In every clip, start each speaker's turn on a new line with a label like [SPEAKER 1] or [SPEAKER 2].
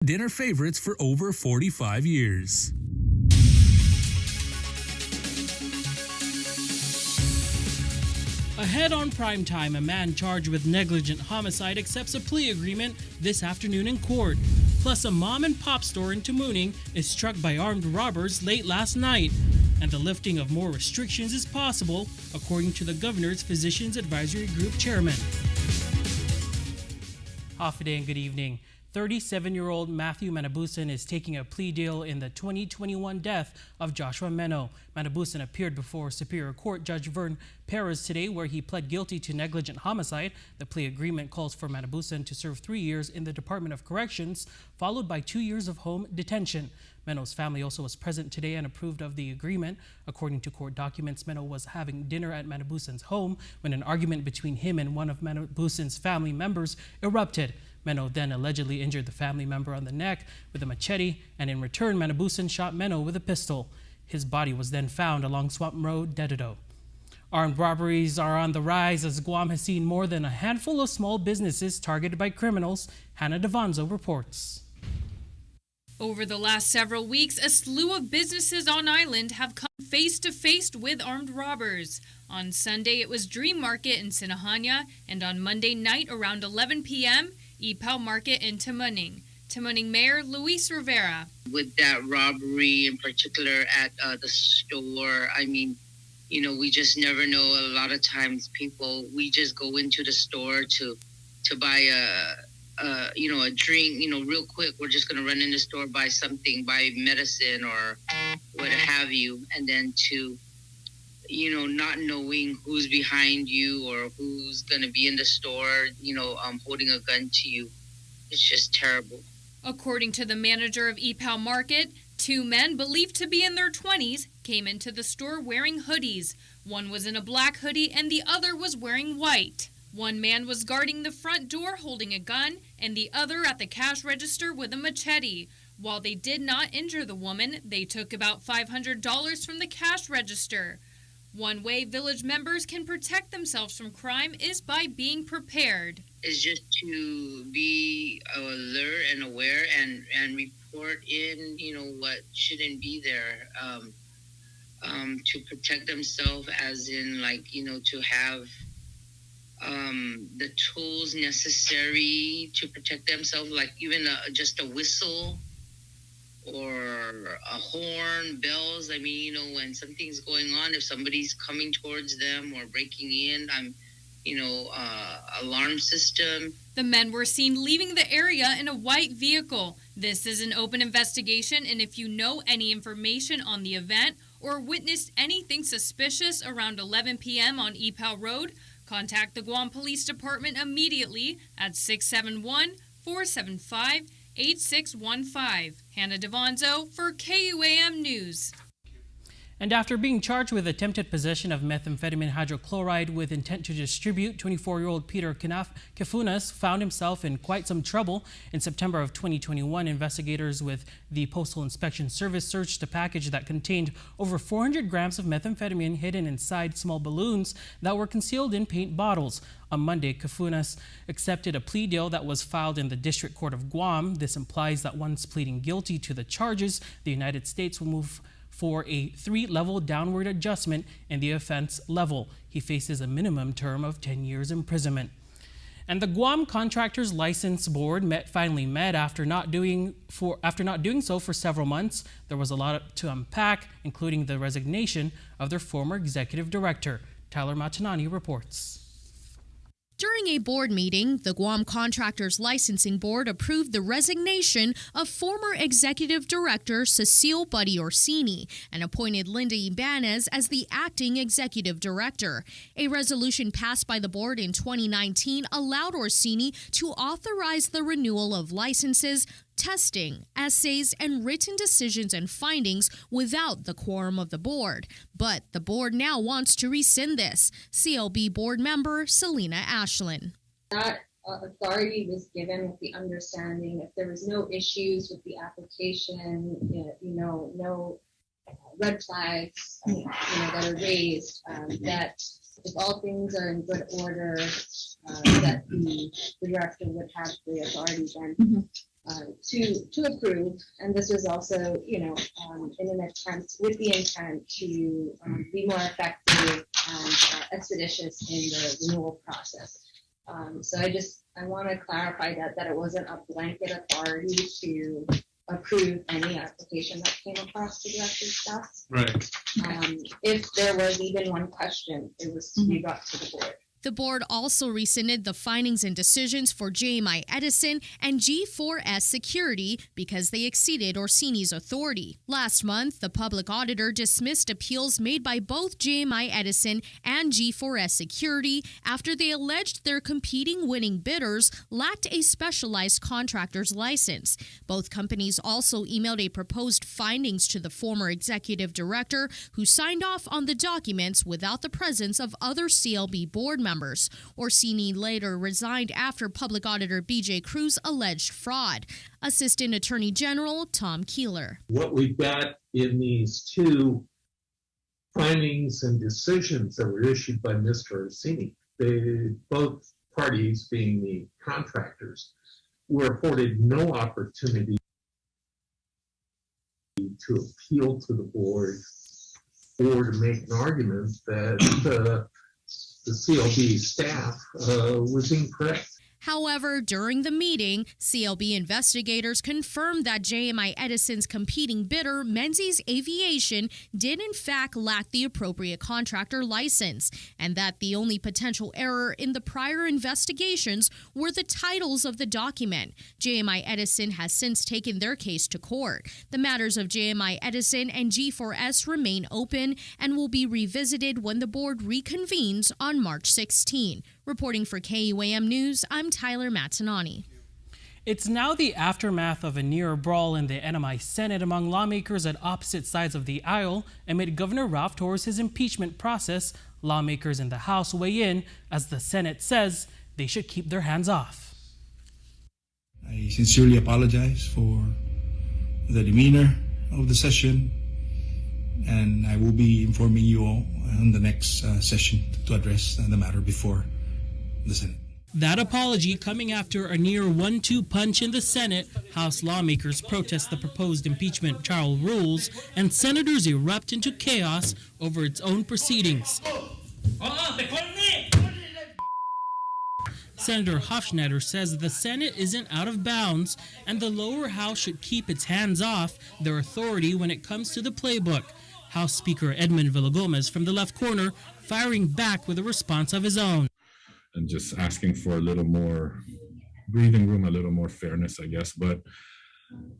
[SPEAKER 1] Dinner favorites for over 45 years.
[SPEAKER 2] Ahead on primetime, a man charged with negligent homicide accepts a plea agreement this afternoon in court. Plus, a mom and pop store in Tamuning is struck by armed robbers late last night. And the lifting of more restrictions is possible, according to the governor's Physicians Advisory Group chairman. Hafa and good evening. 37-year-old Matthew Manabusan is taking a plea deal in the 2021 death of Joshua Meno. Manabusan appeared before Superior Court Judge Vern Perez today, where he pled guilty to negligent homicide. The plea agreement calls for Manabusan to serve 3 years in the Department of Corrections, followed by 2 years of home detention. Meno's family also was present today and approved of the agreement. According to court documents, Meno was having dinner at Manabusan's home when an argument between him and one of Manabusan's family members erupted. Meno then allegedly injured the family member on the neck with a machete, and in return, Manabusan shot Meno with a pistol. His body was then found along Swamp Road, Dededo. Armed robberies are on the rise as Guam has seen more than a handful of small businesses targeted by criminals. Hannah Devanzo reports.
[SPEAKER 3] Over the last several weeks, a slew of businesses on island have come face to face with armed robbers. On Sunday, it was Dream Market in Sinahanya, and on Monday night around 11 p.m., Ipao Market in Tamuning. Tamuning Mayor Luis Rivera.
[SPEAKER 4] With that robbery in particular at the store, I mean, you know, we just never know. A lot of times we just go into the store to buy a drink, real quick. We're just going to run in the store, buy something, buy medicine or what have you. And then to, not knowing who's behind you or who's going to be in the store, holding a gun to you. It's just terrible.
[SPEAKER 3] According to the manager of Ipao Market, 2 men believed to be in their 20s came into the store wearing hoodies. One was in a black hoodie and the other was wearing white. One man was guarding the front door holding a gun and the other at the cash register with a machete. While they did not injure the woman, they took about $500 from the cash register. One way village members can protect themselves from crime is by being prepared.
[SPEAKER 4] It's just to be alert and aware and report in, what shouldn't be there, to protect themselves, as in, to have the tools necessary to protect themselves, like even just a whistle or a horn, bells. I mean, when something's going on, if somebody's coming towards them or breaking in, alarm system.
[SPEAKER 3] The men were seen leaving the area in a white vehicle. This is an open investigation, and if you know any information on the event or witnessed anything suspicious around 11 p.m. on Ipao Road, contact the Police Department immediately at 671-475-8615. Hannah Devanzo for KUAM News.
[SPEAKER 2] And after being charged with attempted possession of methamphetamine hydrochloride with intent to distribute, 24-year-old Peter Kifunas found himself in quite some trouble. In September of 2021, investigators with the Postal Inspection Service searched a package that contained over 400 grams of methamphetamine hidden inside small balloons that were concealed in paint bottles. On Monday, Kifunas accepted a plea deal that was filed in the District Court of Guam. This implies that once pleading guilty to the charges, the United States will move for a 3-level downward adjustment in the offense level. He faces a minimum term of 10 years imprisonment. And the Guam Contractors License Board finally met after not doing so for several months. There was a lot to unpack, including the resignation of their former executive director. Tyler Matanani reports.
[SPEAKER 5] During a board meeting, the Guam Contractors Licensing Board approved the resignation of former Executive Director Cecile Buddy Orsini and appointed Linda Ibanez as the acting Executive Director. A resolution passed by the board in 2019 allowed Orsini to authorize the renewal of licenses, testing, essays, and written decisions and findings without the quorum of the board. But the board now wants to rescind this. CLB board member Selena Ashlin.
[SPEAKER 6] That authority was given with the understanding if there was no issues with the application, no red flags, that are raised, that if all things are in good order, that the director would have the authority then to approve, and this was also, in an attempt with the intent to be more effective and expeditious in the renewal process. So I want to clarify that it wasn't a blanket authority to approve any application that came across the director's desk.
[SPEAKER 7] Right.
[SPEAKER 6] If there was even one question, it was to be brought to the board.
[SPEAKER 5] The board also rescinded the findings and decisions for JMI Edison and G4S Security because they exceeded Orsini's authority. Last month, the public auditor dismissed appeals made by both JMI Edison and G4S Security after they alleged their competing winning bidders lacked a specialized contractor's license. Both companies also emailed a proposed findings to the former executive director, who signed off on the documents without the presence of other CLB board members. Orsini later resigned after public auditor BJ Cruz alleged fraud. Assistant Attorney General Tom Keeler.
[SPEAKER 7] What we've got in these two findings and decisions that were issued by Mr. Orsini, both parties being the contractors, were afforded no opportunity to appeal to the board or to make an argument that the CLB staff was incorrect.
[SPEAKER 5] However, during the meeting, CLB investigators confirmed that JMI Edison's competing bidder, Menzies Aviation, did in fact lack the appropriate contractor license, and that the only potential error in the prior investigations were the titles of the document. JMI Edison has since taken their case to court. The matters of JMI Edison and G4S remain open and will be revisited when the board reconvenes on March 16. Reporting for KUAM News, I'm Tyler Matsanani.
[SPEAKER 2] It's now the aftermath of a near brawl in the NMI Senate among lawmakers at opposite sides of the aisle amid Governor Ralph Torres' impeachment process. Lawmakers in the House weigh in as the Senate says they should keep their hands off.
[SPEAKER 8] I sincerely apologize for the demeanor of the session, and I will be informing you all on the next session to address the matter before the Senate.
[SPEAKER 2] That apology coming after a near 1-2 punch in the Senate. House lawmakers protest the proposed impeachment trial rules, and senators erupt into chaos over its own proceedings. Senator Hofschneider says the Senate isn't out of bounds and the lower house should keep its hands off their authority when it comes to the playbook. House Speaker Edmund Villagomez from the left corner firing back with a response of his own.
[SPEAKER 9] And just asking for a little more breathing room, a little more fairness, I guess. But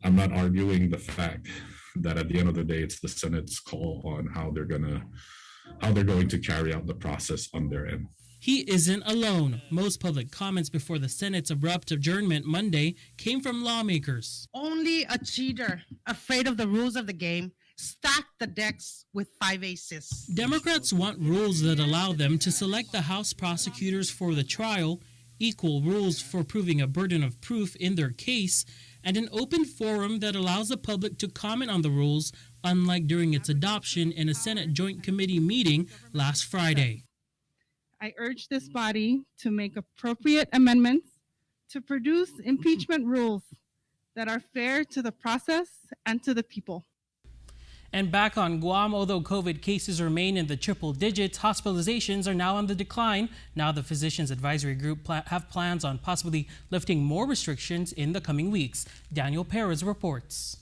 [SPEAKER 9] I'm not arguing the fact that at the end of the day, it's the Senate's call on how they're going to carry out the process on their end.
[SPEAKER 2] He isn't alone. Most public comments before the Senate's abrupt adjournment Monday came from lawmakers.
[SPEAKER 10] Only a cheater, afraid of the rules of the game, stacked the decks with 5 aces.
[SPEAKER 2] Democrats want rules that allow them to select the House prosecutors for the trial, equal rules for proving a burden of proof in their case, and an open forum that allows the public to comment on the rules, unlike during its adoption in a Senate Joint Committee meeting last Friday.
[SPEAKER 11] I urge this body to make appropriate amendments to produce impeachment rules that are fair to the process and to the people.
[SPEAKER 2] And back on Guam, although COVID cases remain in the triple digits, hospitalizations are now on the decline. Now the Physicians Advisory Group have plans on possibly lifting more restrictions in the coming weeks. Daniel Perez reports.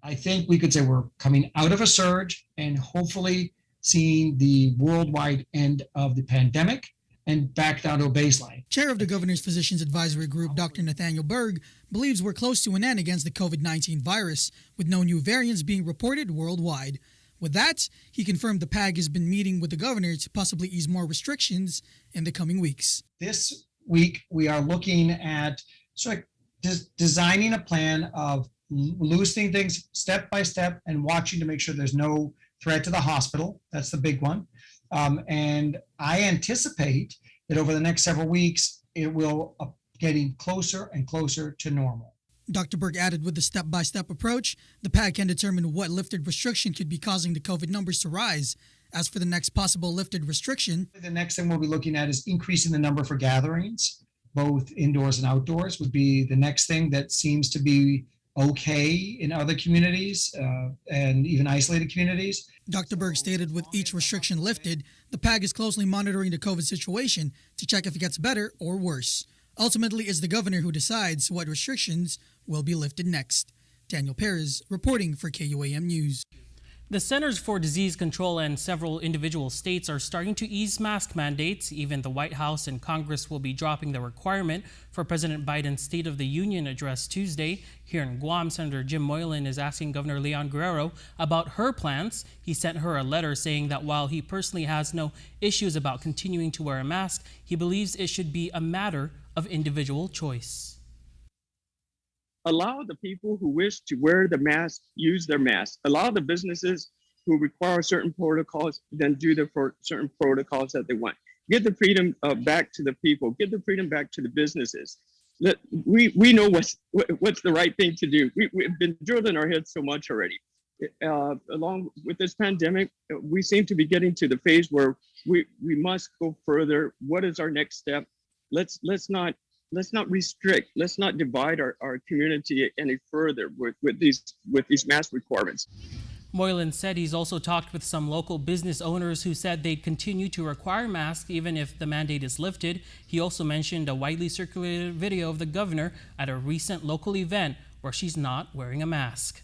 [SPEAKER 12] I think we could say we're coming out of a surge and hopefully seeing the worldwide end of the pandemic and back down to a baseline.
[SPEAKER 13] Chair of the Governor's Physicians Advisory Group, Dr. Nathaniel Berg, believes we're close to an end against the COVID-19 virus, with no new variants being reported worldwide. With that, he confirmed the PAG has been meeting with the governor to possibly ease more restrictions in the coming weeks.
[SPEAKER 12] This week, we are looking at sort of designing a plan of loosening things step by step and watching to make sure there's no threat to the hospital. That's the big one. And I anticipate that over the next several weeks, it will getting closer and closer to normal.
[SPEAKER 13] Dr. Berg added with the step-by-step approach, the PAG can determine what lifted restriction could be causing the COVID numbers to rise. As for the next possible lifted restriction,
[SPEAKER 12] the next thing we'll be looking at is increasing the number for gatherings, both indoors and outdoors would be the next thing that seems to be okay in other communities and even isolated communities.
[SPEAKER 13] Dr. Berg stated with each restriction lifted, the PAG is closely monitoring the COVID situation to check if it gets better or worse. Ultimately, it's the governor who decides what restrictions will be lifted next. Daniel Perez reporting for KUAM News.
[SPEAKER 2] The Centers for Disease Control and several individual states are starting to ease mask mandates. Even the White House and Congress will be dropping the requirement for President Biden's State of the Union address Tuesday. Here in Guam, Senator Jim Moylan is asking Governor Leon Guerrero about her plans. He sent her a letter saying that while he personally has no issues about continuing to wear a mask, he believes it should be a matter of individual choice.
[SPEAKER 14] Allow the people who wish to wear the mask, use their mask. Allow the businesses who require certain protocols, then do the certain protocols that they want. Give the freedom back to the people. Give the freedom back to the businesses. We know what's the right thing to do. We've been drilled in our heads so much already. Along with this pandemic, we seem to be getting to the phase where we must go further. What is our next step? Let's not restrict. Let's not divide our community any further with these mask requirements.
[SPEAKER 2] Moylan said he's also talked with some local business owners who said they'd continue to require masks even if the mandate is lifted. He also mentioned a widely circulated video of the governor at a recent local event where she's not wearing a mask.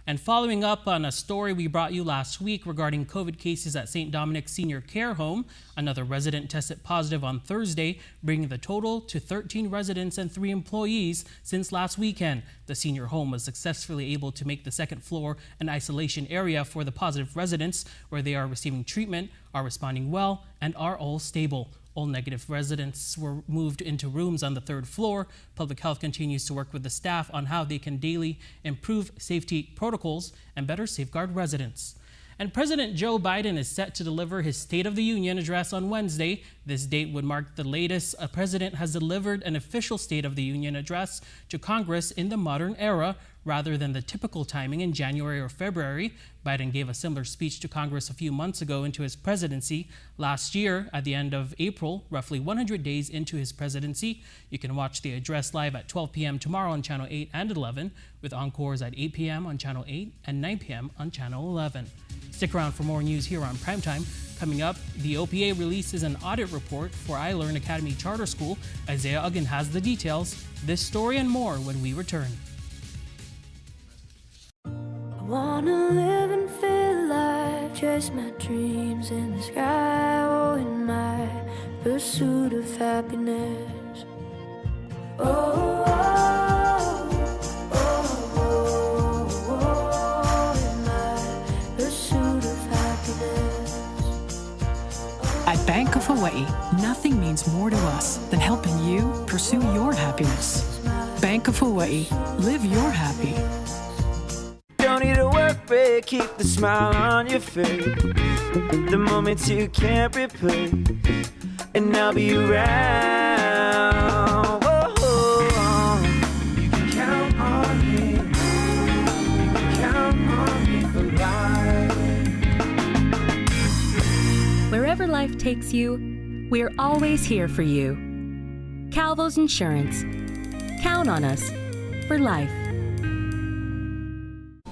[SPEAKER 2] And following up on a story we brought you last week regarding COVID cases at St. Dominic's Senior Care Home, another resident tested positive on Thursday, bringing the total to 13 residents and 3 employees since last weekend. The senior home was successfully able to make the second floor an isolation area for the positive residents, where they are receiving treatment, are responding well, and are all stable. All negative residents were moved into rooms on the 3rd floor. Public Health continues to work with the staff on how they can daily improve safety protocols and better safeguard residents. And President Joe Biden is set to deliver his State of the Union address on Wednesday. This date would mark the latest a president has delivered an official State of the Union address to Congress in the modern era, rather than the typical timing in January or February. Biden gave a similar speech to Congress a few months ago into his presidency. Last year, at the end of April, roughly 100 days into his presidency. You can watch the address live at 12 p.m. tomorrow on Channel 8 and 11, with encores at 8 p.m. on Channel 8 and 9 p.m. on Channel 11. Stick around for more news here on Primetime. Coming up, the OPA releases an audit report for iLearn Academy Charter School. Isaiah Uggan has the details. This story and more when we return.
[SPEAKER 15] Wanna live and feel life, chase my dreams in the sky, oh, in my pursuit of happiness. Oh, oh, oh, oh, oh, in my pursuit of happiness.
[SPEAKER 16] At Bank of Hawaii, nothing means more to us than helping you pursue your happiness. Bank of Hawaii, live your happy.
[SPEAKER 17] Don't need a work break, keep the smile on your face. The moments you can't replace, and I'll be around. Whoa. You can count on me. You can count on me for life.
[SPEAKER 18] Wherever life takes you, we're always here for you. Calvo's Insurance. Count on us for life.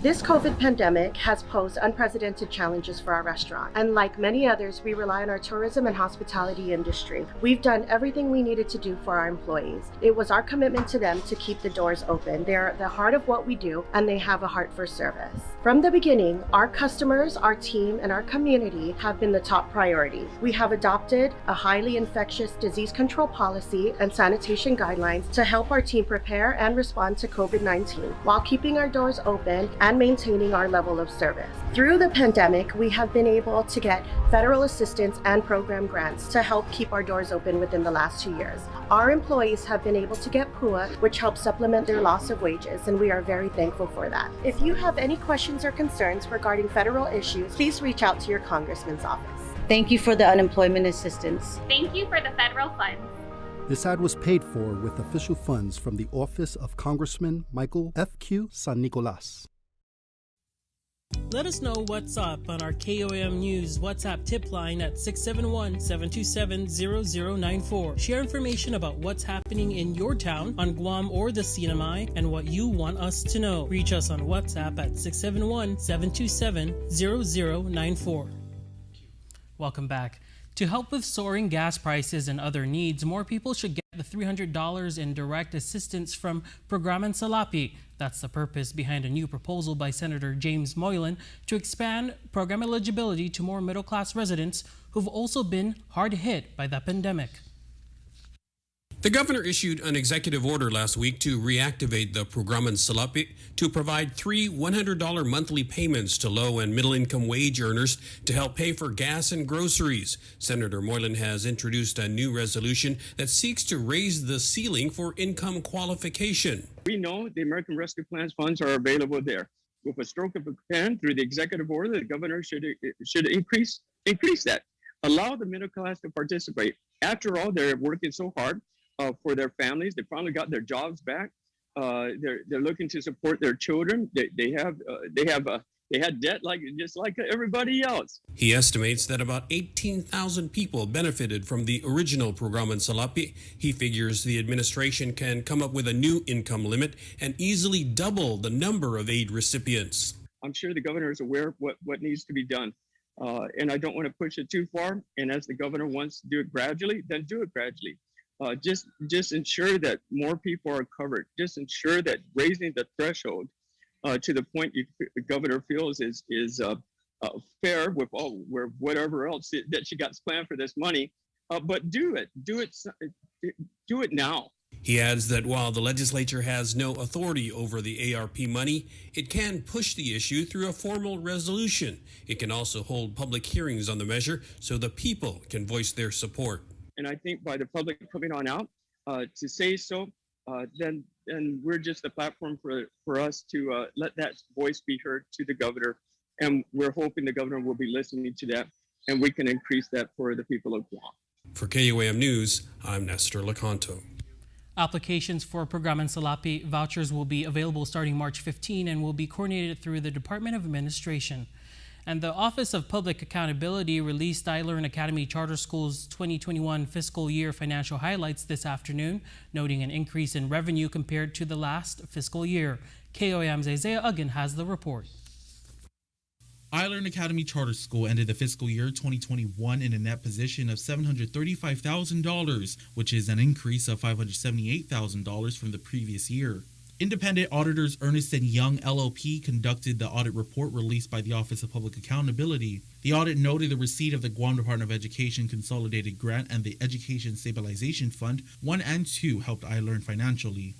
[SPEAKER 19] This COVID pandemic has posed unprecedented challenges for our restaurant, and like many others, we rely on our tourism and hospitality industry. We've done everything we needed to do for our employees. It was our commitment to them to keep the doors open. They're the heart of what we do, and they have a heart for service. From the beginning, our customers, our team, and our community have been the top priority. We have adopted a highly infectious disease control policy and sanitation guidelines to help our team prepare and respond to COVID-19 while keeping our doors open and maintaining our level of service. Through the pandemic, we have been able to get federal assistance and program grants to help keep our doors open within the last 2 years. Our employees have been able to get PUA, which helps supplement their loss of wages, and we are very thankful for that. If you have any questions or concerns regarding federal issues, please reach out to your congressman's office.
[SPEAKER 20] Thank you for the unemployment assistance.
[SPEAKER 21] Thank you for the federal funds.
[SPEAKER 22] This ad was paid for with official funds from the office of Congressman Michael F.Q. San Nicolas.
[SPEAKER 2] Let us know what's up on our KUAM News WhatsApp tip line at 671-727-0094. Share information about what's happening in your town on Guam or the CNMI and what you want us to know. Reach us on WhatsApp at 671-727-0094. Welcome back. To help with soaring gas prices and other needs, more people should get the $300 in direct assistance from Programang Salapi. That's the purpose behind a new proposal by Senator James Moylan to expand program eligibility to more middle-class residents who've also been hard hit by the pandemic.
[SPEAKER 1] The governor issued an executive order last week to reactivate the Programang Salapi to provide three $100 monthly payments to low and middle income wage earners to help pay for gas and groceries. Senator Moylan has introduced a new resolution that seeks to raise the ceiling for income qualification.
[SPEAKER 14] We know the American Rescue Plans funds are available there. With a stroke of a pen through the executive order, the governor should increase that. Allow the middle class to participate. After all, they're working so hard for their families. They finally got their jobs back. They're looking to support their children. They had debt just like everybody else.
[SPEAKER 1] He estimates that about 18,000 people benefited from the original Programang Salapi. He figures the administration can come up with a new income limit and easily double the number of aid recipients.
[SPEAKER 14] I'm sure the governor is aware of what needs to be done. And I don't want to push it too far. And as the governor wants to do it gradually, then do it gradually. Just ensure that more people are covered. Just ensure that raising the threshold to the point the governor feels is fair with whatever else that she got planned for this money. But do it now.
[SPEAKER 1] He adds that while the legislature has no authority over the ARP money, it can push the issue through a formal resolution. It can also hold public hearings on the measure so the people can voice their support.
[SPEAKER 14] And I think by the public coming on out to say so, then we're just a platform for us to let that voice be heard to the governor. And we're hoping the governor will be listening to that and we can increase that for the people of Guam.
[SPEAKER 1] For KUAM News, I'm Nestor Lacanto.
[SPEAKER 2] Applications for Programang Salapi vouchers will be available starting March 15 and will be coordinated through the Department of Administration. And the Office of Public Accountability released iLearn Academy Charter School's 2021 fiscal year financial highlights this afternoon, noting an increase in revenue compared to the last fiscal year. KUAM's Isaiah Uggan has the report.
[SPEAKER 21] iLearn Academy Charter School ended the fiscal year 2021 in a net position of $735,000, which is an increase of $578,000 from the previous year. Independent auditors Ernst & Young LLP conducted the audit report released by the Office of Public Accountability. The audit noted the receipt of the Guam Department of Education Consolidated Grant and the Education Stabilization Fund 1 and 2 helped iLearn financially.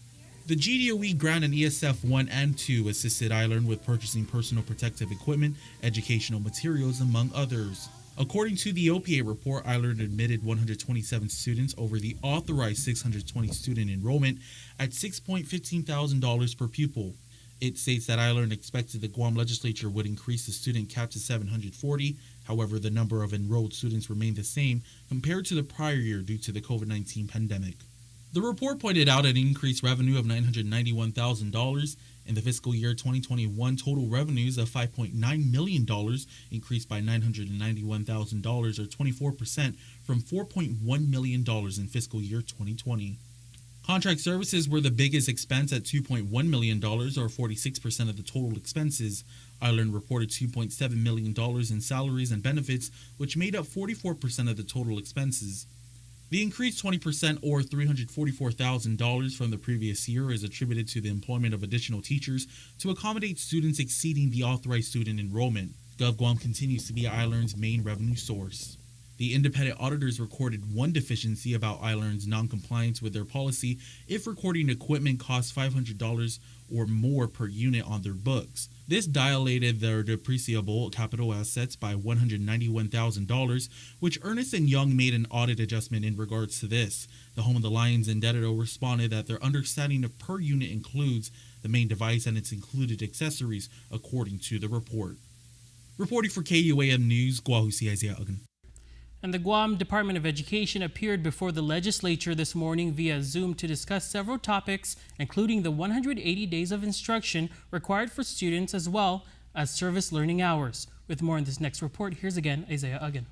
[SPEAKER 21] The GDOE grant and ESF 1 and 2 assisted iLearn with purchasing personal protective equipment, educational materials, among others. According to the OPA report, iLearn admitted 127 students over the authorized 620 student enrollment at $6,1500 per pupil. It states that iLearn expected the Guam legislature would increase the student cap to 740. However, the number of enrolled students remained the same compared to the prior year due to the COVID-19 pandemic. The report pointed out an increased revenue of $991,000. In the fiscal year 2021, total revenues of $5.9 million increased by $991,000 or 24% from $4.1 million in fiscal year 2020. Contract services were the biggest expense at $2.1 million or 46% of the total expenses. iLearn reported $2.7 million in salaries and benefits, which made up 44% of the total expenses. The increased 20% or $344,000 from the previous year is attributed to the employment of additional teachers to accommodate students exceeding the authorized student enrollment. GovGuam continues to be iLearn's main revenue source. The independent auditors recorded one deficiency about iLearn's non-compliance with their policy if recording equipment costs $500 or more per unit on their books. This dilated their depreciable capital assets by $191,000, which Ernst & Young made an audit adjustment in regards to this. The Home of the Lions indebtor responded that their understanding of per unit includes the main device and its included accessories, according to the report. Reporting for KUAM News, Guahusi Isaiah Uggan.
[SPEAKER 2] And the Guam Department of Education appeared before the legislature this morning via Zoom to discuss several topics, including the 180 days of instruction required for students, as well as service learning hours. With more in this next report, here's again Isaiah Uggan.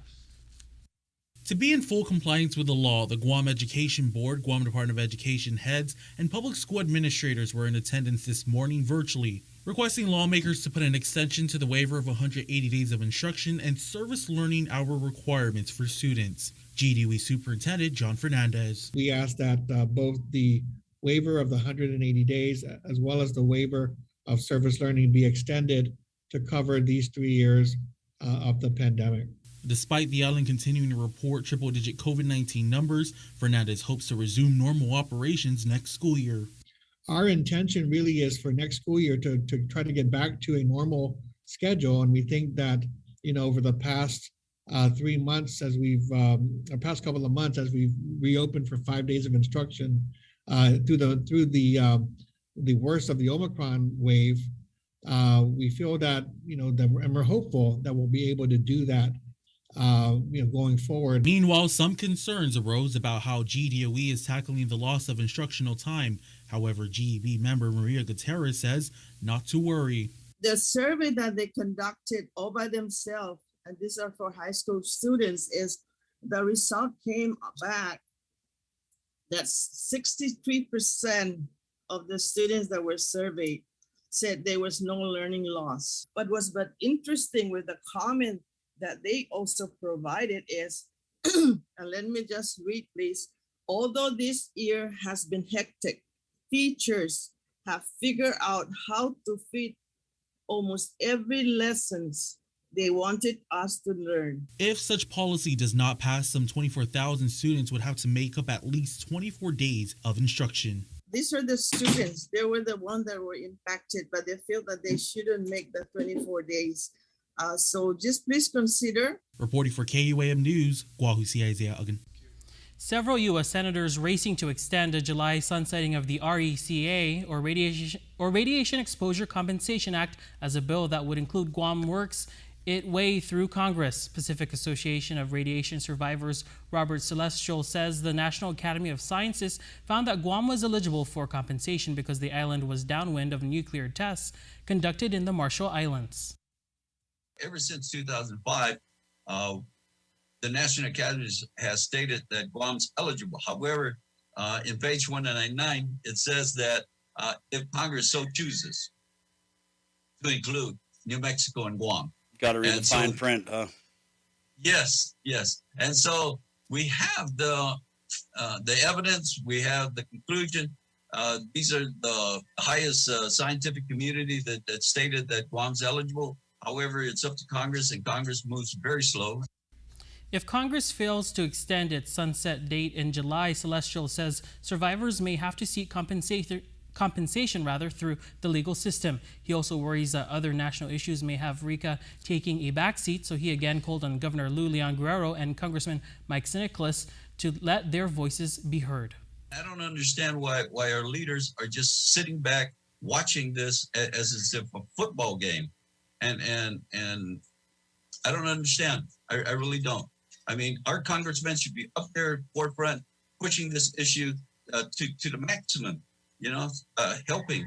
[SPEAKER 21] To be in full compliance with the law, the Guam Education Board, Guam Department of Education heads, and public school administrators were in attendance this morning virtually, requesting lawmakers to put an extension to the waiver of 180 days of instruction and service learning hour requirements for students. GDOE Superintendent John Fernandez.
[SPEAKER 3] We asked that both the waiver of the 180 days as well as the waiver of service learning be extended to cover these 3 years of the pandemic.
[SPEAKER 21] Despite the island continuing to report triple-digit COVID-19 numbers, Fernandez hopes to resume normal operations next school year.
[SPEAKER 3] Our intention really is for next school year to try to get back to a normal schedule, and we think that over the past 3 months, as we've past couple of months, as we've reopened for 5 days of instruction through the worst of the Omicron wave, we feel that and we're hopeful that we'll be able to do that. Going forward.
[SPEAKER 21] Meanwhile, some concerns arose about how GDOE is tackling the loss of instructional time. However, GEB member Maria Gutierrez says not to worry.
[SPEAKER 4] The survey that they conducted all by themselves, and these are for high school students, is the result came back that 63% of the students that were surveyed said there was no learning loss. But what's interesting with the comment that they also provided is, and let me just read please, although this year has been hectic, teachers have figured out how to fit almost every lessons they wanted us to learn.
[SPEAKER 21] If such policy does not pass, some 24,000 students would have to make up at least 24 days of instruction.
[SPEAKER 4] These are the students, they were the ones that were impacted, but they feel that they shouldn't make the 24 days. So just please consider.
[SPEAKER 21] Reporting for KUAM News, Guahusi Isaiah Uggan.
[SPEAKER 2] Several U.S. senators racing to extend a July sunsetting of the RECA, or Radiation Exposure Compensation Act, as a bill that would include Guam works its way through Congress. Pacific Association of Radiation Survivors Robert Celestial says the National Academy of Sciences found that Guam was eligible for compensation because the island was downwind of nuclear tests conducted in the Marshall Islands.
[SPEAKER 23] Ever since 2005, the National Academy has stated that Guam's eligible. However, in page 199, it says that if Congress so chooses to include New Mexico and Guam.
[SPEAKER 24] Got to read the fine print.
[SPEAKER 23] Yes. And so we have the evidence, we have the conclusion. These are the highest scientific community that stated that Guam's eligible. However, it's up to Congress, and Congress moves very slow.
[SPEAKER 2] If Congress fails to extend its sunset date in July, Celestial says survivors may have to seek compensation through the legal system. He also worries that other national issues may have RECA taking a backseat, so he again called on Governor Lou Leon Guerrero and Congressman Mike Sinicolas to let their voices be heard.
[SPEAKER 23] I don't understand why our leaders are just sitting back watching this as if a football game. And I don't understand. I really don't. I mean, our congressmen should be up there forefront, pushing this issue to the maximum, helping.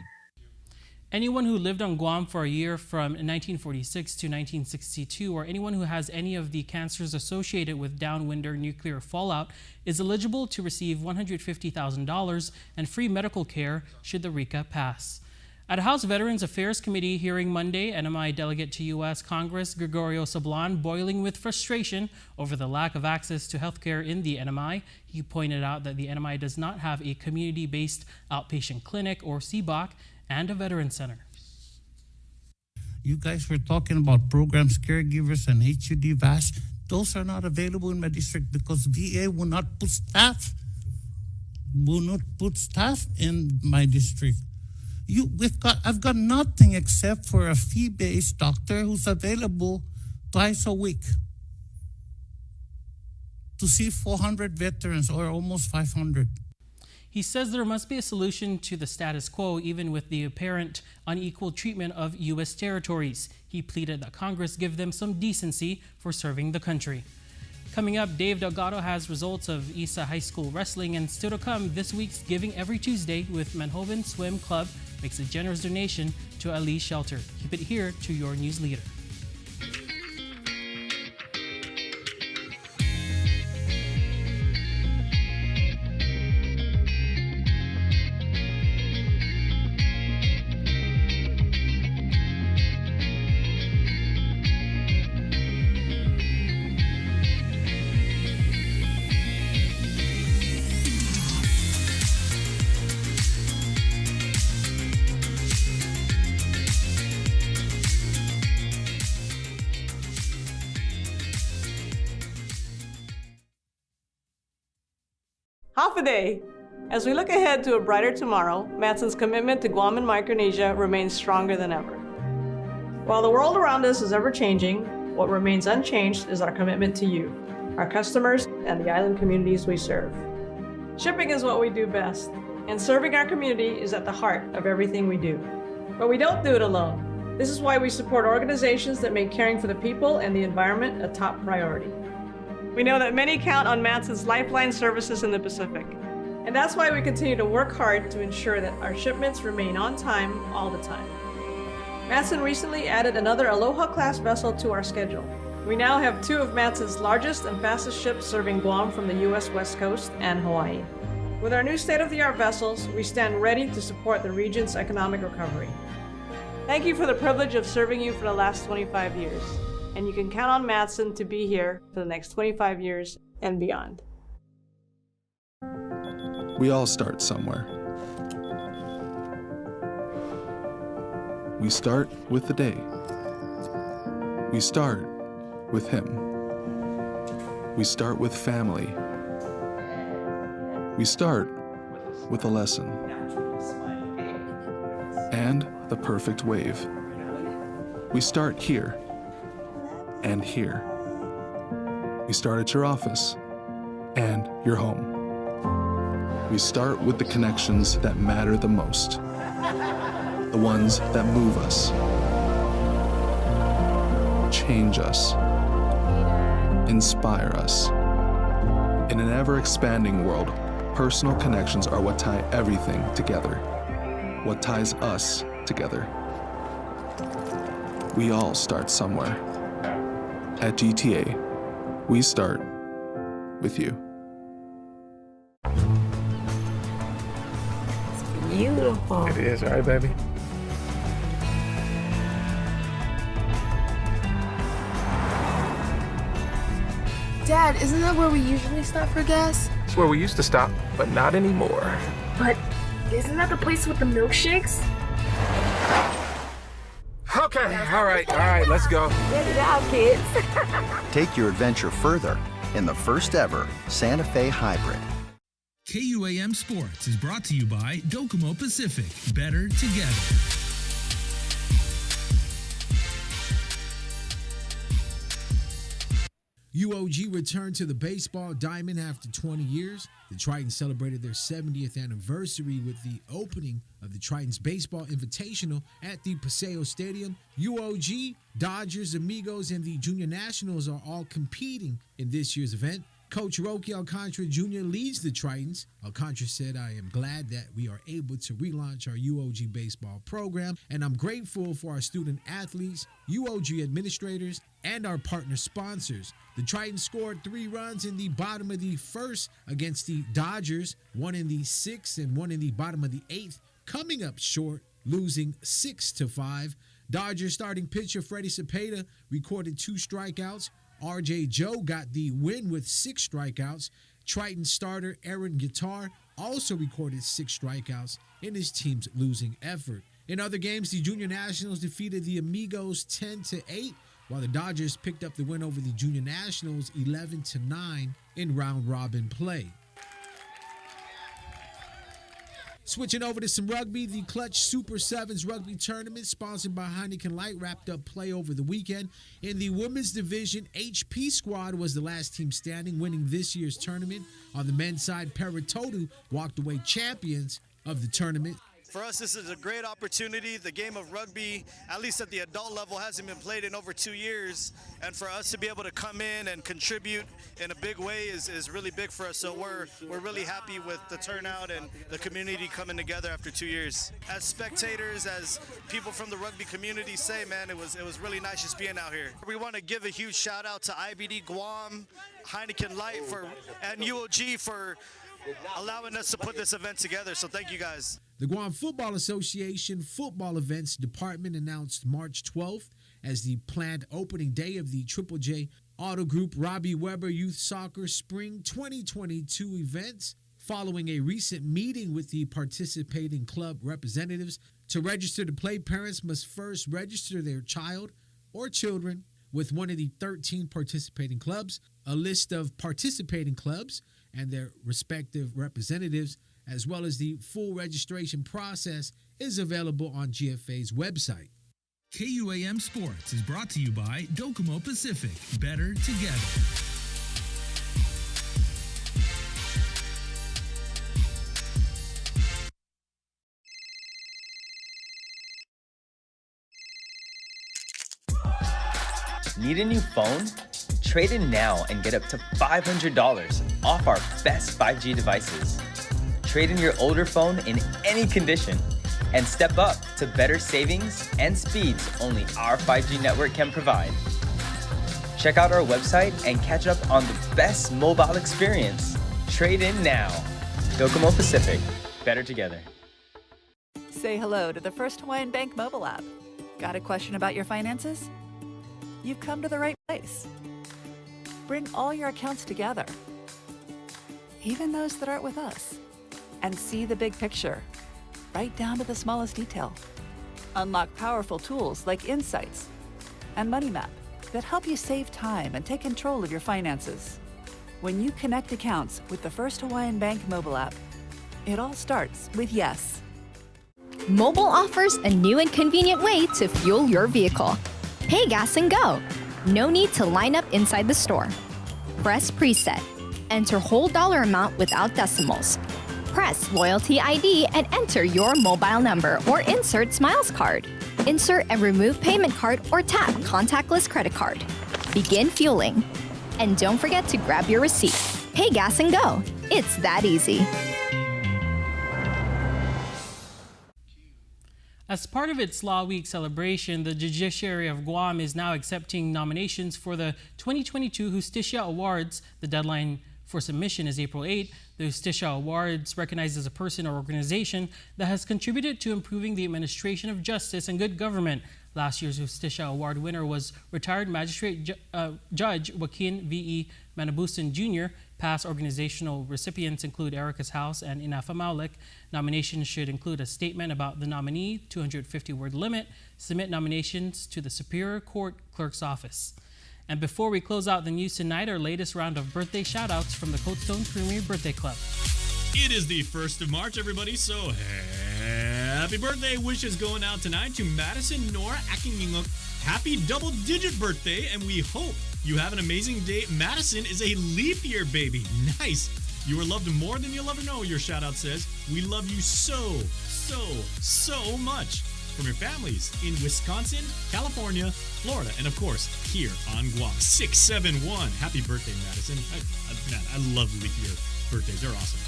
[SPEAKER 2] Anyone who lived on Guam for a year from 1946 to 1962, or anyone who has any of the cancers associated with downwinder nuclear fallout, is eligible to receive $150,000 and free medical care should the RECA pass. At a House Veterans Affairs Committee hearing Monday, NMI Delegate to U.S. Congress Gregorio Sablan boiling with frustration over the lack of access to health care in the NMI. He pointed out that the NMI does not have a community-based outpatient clinic or CBOC and a veteran center.
[SPEAKER 25] You guys were talking about programs, caregivers, and HUD VAS. Those are not available in my district because VA will not put staff in my district. I've got nothing except for a fee-based doctor who's available twice a week to see 400 veterans, or almost 500.
[SPEAKER 2] He says there must be a solution to the status quo, even with the apparent unequal treatment of U.S. territories. He pleaded that Congress give them some decency for serving the country. Coming up, Dave Delgado has results of Isa High School wrestling, and still to come, this week's Giving Every Tuesday with Manhoven Swim Club makes a generous donation to Ali Shelter. Keep it here to your news leader.
[SPEAKER 5] Half a day. As we look ahead to a brighter tomorrow, Matson's commitment to Guam and Micronesia remains stronger than ever. While the world around us is ever-changing, what remains unchanged is our commitment to you, our customers, and the island communities we serve. Shipping is what we do best, and serving our community is at the heart of everything we do. But we don't do it alone. This is why we support organizations that make caring for the people and the environment a top priority. We know that many count on Matson's lifeline services in the Pacific, and that's why we continue to work hard to ensure that our shipments remain on time all the time. Matson recently added another Aloha-class vessel to our schedule. We now have 2 of Matson's largest and fastest ships serving Guam from the U.S. West Coast and Hawaii. With our new state-of-the-art vessels, we stand ready to support the region's economic recovery. Thank you for the privilege of serving you for the last 25 years. And you can count on Matson to be here for the next 25 years and beyond.
[SPEAKER 6] We all start somewhere. We start with the day. We start with him. We start with family. We start with a lesson. And the perfect wave. We start here. And here. We start at your office and your home. We start with the connections that matter the most, the ones that move us, change us, inspire us. In an ever-expanding world, personal connections are what tie everything together, what ties us together. We all start somewhere. At GTA, we start with you.
[SPEAKER 7] It's beautiful.
[SPEAKER 8] It is, right, baby?
[SPEAKER 7] Dad, isn't that where we usually stop for gas?
[SPEAKER 8] It's where we used to stop, but not anymore.
[SPEAKER 7] But isn't that the place with the milkshakes?
[SPEAKER 8] Okay, all right, let's go.
[SPEAKER 7] Get it out, kids.
[SPEAKER 24] Take your adventure further in the first ever Santa Fe Hybrid.
[SPEAKER 26] KUAM Sports is brought to you by Docomo Pacific. Better together.
[SPEAKER 27] UOG returned to the baseball diamond after 20 years. The Tritons celebrated their 70th anniversary with the opening of the Tritons Baseball Invitational at the Paseo Stadium. UOG, Dodgers, Amigos, and the Junior Nationals are all competing in this year's event. Coach Roque Alcantara Jr. leads the Tritons. Alcantara said, "I am glad that we are able to relaunch our UOG baseball program, and I'm grateful for our student athletes, UOG administrators, and our partner sponsors." The Tritons scored 3 runs in the bottom of the first against the Dodgers, 1 in the 6th and 1 in the bottom of the 8th, coming up short, losing 6-5. Dodgers starting pitcher Freddie Cepeda recorded 2 strikeouts. RJ Joe got the win with 6 strikeouts. Triton starter Aaron Guitar also recorded 6 strikeouts in his team's losing effort. In other games, the Junior Nationals defeated the Amigos 10-8, while the Dodgers picked up the win over the Junior Nationals 11-9 in round-robin play. Switching over to some rugby, the Clutch Super Sevens rugby tournament sponsored by Heineken Light wrapped up play over the weekend. In the women's division, HP Squad was the last team standing, winning this year's tournament. On the men's side, Paratotu walked away champions of the tournament.
[SPEAKER 9] For us, this is a great opportunity. The game of rugby, at least at the adult level, hasn't been played in over 2 years. And for us to be able to come in and contribute in a big way is really big for us. So we're really happy with the turnout and the community coming together after 2 years. As spectators, as people from the rugby community say, man, it was really nice just being out here. We want to give a huge shout out to IBD Guam, Heineken Light and UOG for allowing us to put this event together. So thank you guys.
[SPEAKER 27] The Guam Football Association Football Events Department announced March 12th as the planned opening day of the Triple J Auto Group Robbie Weber Youth Soccer Spring 2022 events, following a recent meeting with the participating club representatives. To register to play, parents must first register their child or children with one of the 13 participating clubs. A list of participating clubs and their respective representatives, as well as the full registration process, is available on GFA's website.
[SPEAKER 26] KUAM Sports is brought to you by Docomo Pacific. Better together.
[SPEAKER 10] Need a new phone? Trade in now and get up to $500 off our best 5G devices. Trade in your older phone in any condition and step up to better savings and speeds only our 5G network can provide. Check out our website and catch up on the best mobile experience. Trade in now. Docomo Pacific. Better together.
[SPEAKER 11] Say hello to the First Hawaiian Bank mobile app. Got a question about your finances? You've come to the right place. Bring all your accounts together, even those that aren't with us, and see the big picture, right down to the smallest detail. Unlock powerful tools like Insights and Money Map that help you save time and take control of your finances. When you connect accounts with the First Hawaiian Bank mobile app, it all starts with yes.
[SPEAKER 12] Mobile offers a new and convenient way to fuel your vehicle. Pay gas and go. No need to line up inside the store. Press preset. Enter whole dollar amount without decimals. Press Loyalty ID and enter your mobile number or insert Smiles card. Insert and remove payment card or tap contactless credit card. Begin fueling. And don't forget to grab your receipt. Pay gas and go. It's that easy.
[SPEAKER 2] As part of its Law Week celebration, the Judiciary of Guam is now accepting nominations for the 2022 Justicia Awards. The deadline for submission is April 8. The Justicia Awards recognizes a person or organization that has contributed to improving the administration of justice and good government. Last year's Justicia Award winner was retired Magistrate Judge Joaquin V.E. Manabusan Jr. Past organizational recipients include Erica's House and Inafa Maulik. Nominations should include a statement about the nominee, 250-word limit. Submit nominations to the Superior Court Clerk's Office. And before we close out the news tonight, our latest round of birthday shout-outs from the Coldstone Premier Birthday Club.
[SPEAKER 13] It is the 1st of March, everybody, so happy birthday wishes going out tonight to Madison Nora Akinginguk. Happy double-digit birthday, and we hope you have an amazing day. Madison is a leap year baby. Nice. You are loved more than you'll ever know, your shout-out says. We love you so much. From your families in Wisconsin, California, Florida, and of course, here on Guam. 671. Happy birthday, Madison. I love leap year birthdays. They're awesome.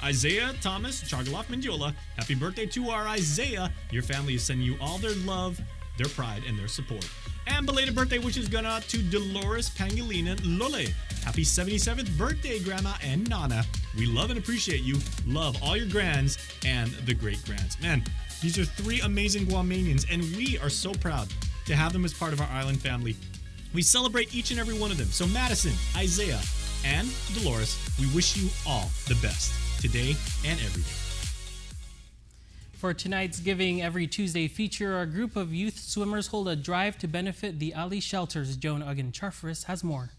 [SPEAKER 13] Isaiah Thomas Chargaloff Mendiola. Happy birthday to our Isaiah. Your family is sending you all their love, their pride, and their support. And belated birthday wishes going out to Dolores Pangilinan Lole. Happy 77th birthday, Grandma and Nana. We love and appreciate you. Love all your grands and the great-grands. Man, these are 3 amazing Guamanians, and we are so proud to have them as part of our island family. We celebrate each and every one of them. So Madison, Isaiah, and Dolores, we wish you all the best today and every day.
[SPEAKER 2] For tonight's Giving Every Tuesday feature, a group of youth swimmers hold a drive to benefit the Ali shelters. Joan Uggan Charfris has more.